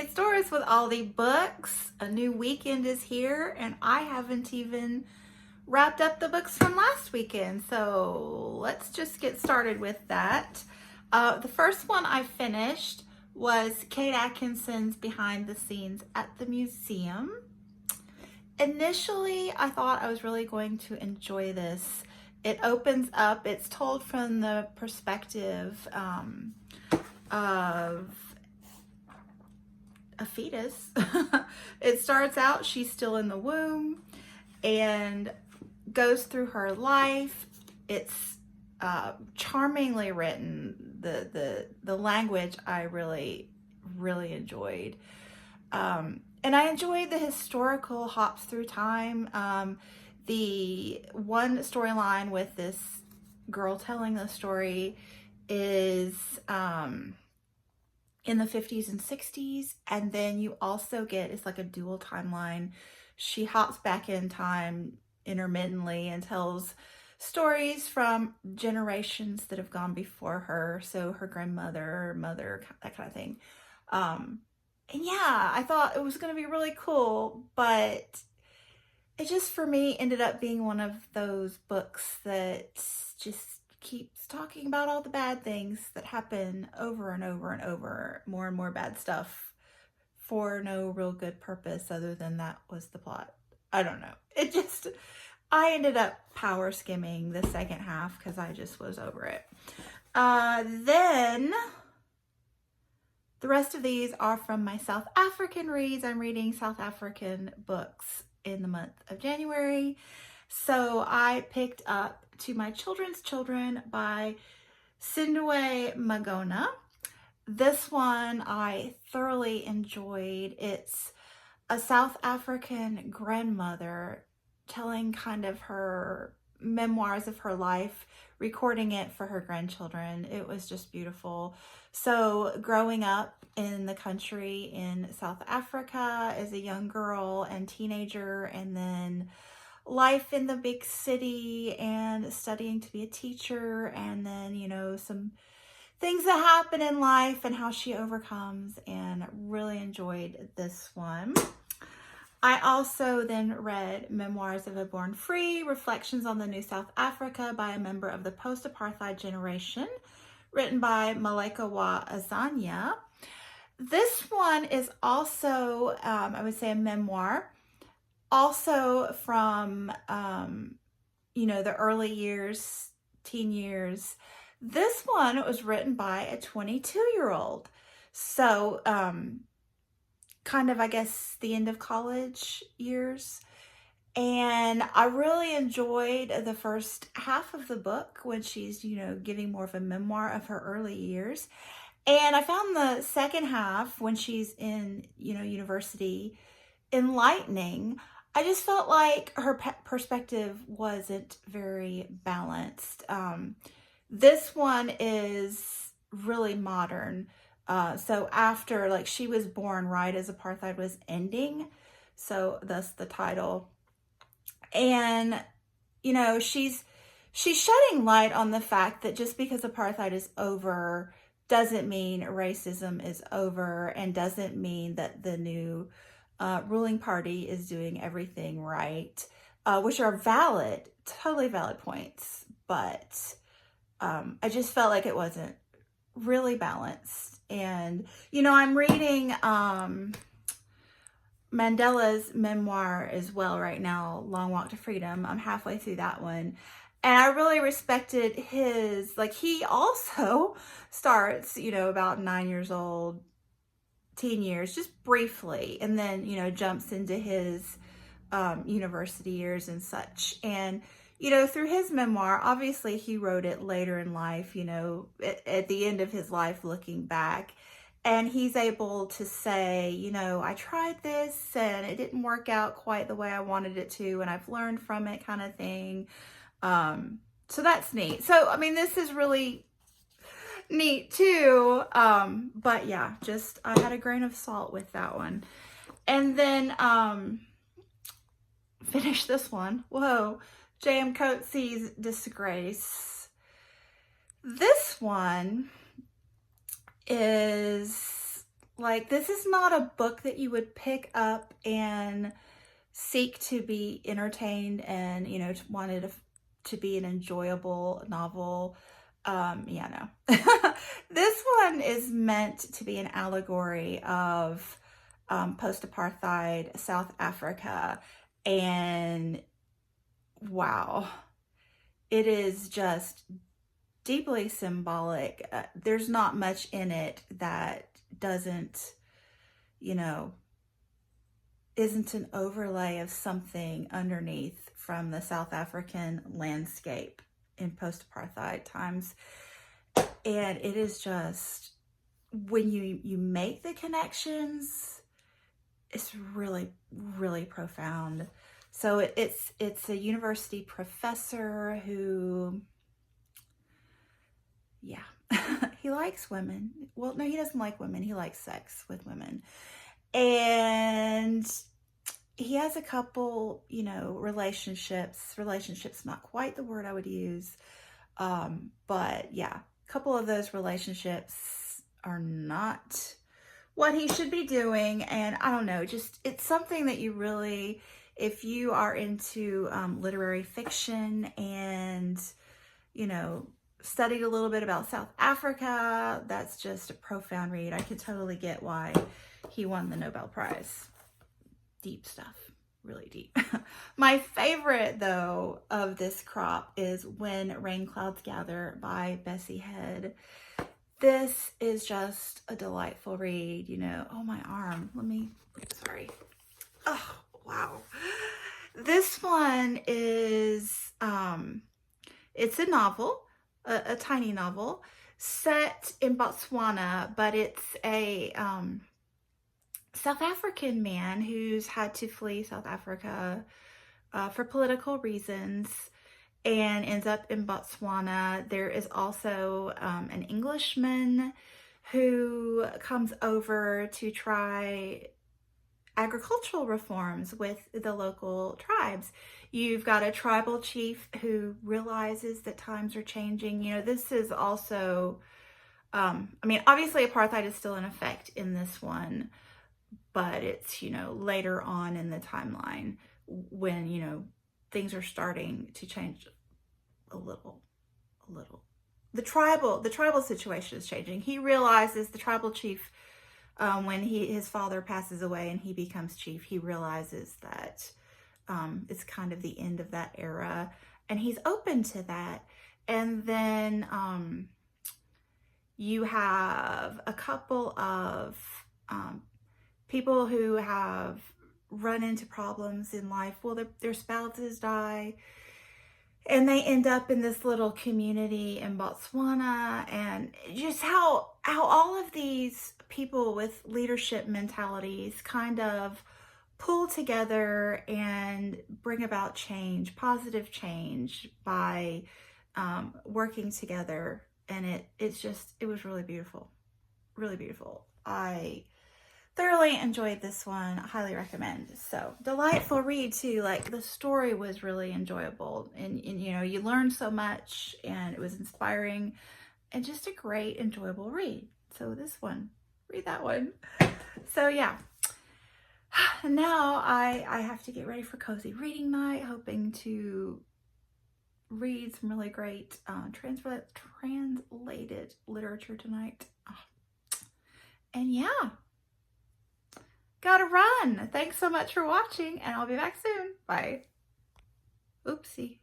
Get Stories with Aldi Books. A new weekend is here, and I haven't even wrapped up the books from last weekend. So let's just get started with that. The first one I finished was Kate Atkinson's Behind the Scenes at the Museum. Initially, I thought I was really going to enjoy this. It opens up, it's told from the perspective of a fetus. It starts out, she's still in the womb and goes through her life. It's charmingly written. The language I really enjoyed. And I enjoyed the historical hops through time. The one storyline with this girl telling the story is in the 50s and 60s, and then you also get, it's like a dual timeline. She hops back in time intermittently and tells stories from generations that have gone before her, so her grandmother, mother, that kind of thing. And yeah, I thought it was going to be really cool, but it just, for me, ended up being one of those books that just keeps talking about all the bad things that happen over and over and over, more and more bad stuff for no real good purpose other than that was the plot. I don't know. I ended up power skimming the second half because I just was over it. Then the rest of these are from my South African reads. I'm reading South African books in the month of January. So I picked up To My Children's Children by Sindwe Magona. This one I thoroughly enjoyed. It's a South African grandmother telling kind of her memoirs of her life, recording it for her grandchildren. It was just beautiful. So growing up in the country in South Africa as a young girl and teenager, and then life in the big city and studying to be a teacher, and then, you know, some things that happen in life and how she overcomes, and really enjoyed this one. I also then read Memoirs of a Born Free, Reflections on the New South Africa by a member of the post-apartheid generation, written by Maleka Azanya. This one is also, I would say, a memoir, also from, you know, the early years, teen years. This one was written by a 22-year-old. So, kind of, I guess, the end of college years. And I really enjoyed the first half of the book when she's, you know, giving more of a memoir of her early years. And I found the second half, when she's in, you know, university, enlightening. I just felt like her perspective wasn't very balanced. This one is really modern. So after, like, she was born right as apartheid was ending, so thus the title. And, you know, she's shedding light on the fact that just because apartheid is over doesn't mean racism is over, and doesn't mean that the new ruling party is doing everything right, which are valid, totally valid points. But I just felt like it wasn't really balanced. And, you know, I'm reading Mandela's memoir as well right now, Long Walk to Freedom. I'm halfway through that one. And I really respected his, like, he also starts, you know, about 9 years old, teen years, just briefly, and then, you know, jumps into his university years and such. And, you know, through his memoir, obviously he wrote it later in life, you know, at the end of his life, looking back. And he's able to say, you know, I tried this and it didn't work out quite the way I wanted it to, and I've learned from it, kind of thing. So that's neat. So, I mean, this is really neat too. But yeah, just, I had a grain of salt with that one. And then, finish this one. Whoa. J.M. Coetzee's Disgrace. This one is Like, this is not a book that you would pick up and seek to be entertained and, you know, wanted to be an enjoyable novel. Yeah, no. This one is meant to be an allegory of post-apartheid South Africa. And wow, it is just deeply symbolic. There's not much in it that doesn't, you know, isn't an overlay of something underneath from the South African landscape in post-apartheid times. And it is just, when you make the connections, it's really, really profound. So it's a university professor who, yeah, he likes women. Well, no, he doesn't like women. He likes sex with women. And he has a couple, you know, relationships. Relationship's not quite the word I would use. But yeah, a couple of those relationships are not what he should be doing. And I don't know, just, it's something that you really, if you are into literary fiction and, you know, studied a little bit about South Africa, that's just a profound read. I can totally get why he won the Nobel Prize. Deep stuff, really deep. My favorite, though, of this crop is When Rain Clouds Gather by Bessie Head. This is just a delightful read, you know. Oh, my arm. Sorry. Oh, wow. This one is, it's a novel, a tiny novel set in Botswana, but it's a South African man who's had to flee South Africa for political reasons and ends up in Botswana. There is also an Englishman who comes over to try agricultural reforms with the local tribes. You've got a tribal chief who realizes that times are changing. You know, this is also, I mean, obviously apartheid is still in effect in this one, but it's, you know, later on in the timeline when, you know, things are starting to change a little. The tribal situation is changing. He realizes, the tribal chief, when his father passes away and he becomes chief, he realizes that it's kind of the end of that era, and he's open to that. And then you have a couple of people who have run into problems in life. Well, their spouses die, and they end up in this little community in Botswana, and just how all of these people with leadership mentalities kind of pull together and bring about change, positive change, by working together. And it was really beautiful, really beautiful. I thoroughly enjoyed this one. I highly recommend. So delightful read too. Like, the story was really enjoyable, and you know, you learned so much, and it was inspiring, and just a great, enjoyable read. So this one, read that one. So yeah. Now I have to get ready for cozy reading night, hoping to read some really great translated literature tonight. And yeah, gotta run. Thanks so much for watching, and I'll be back soon. Bye. Oopsie.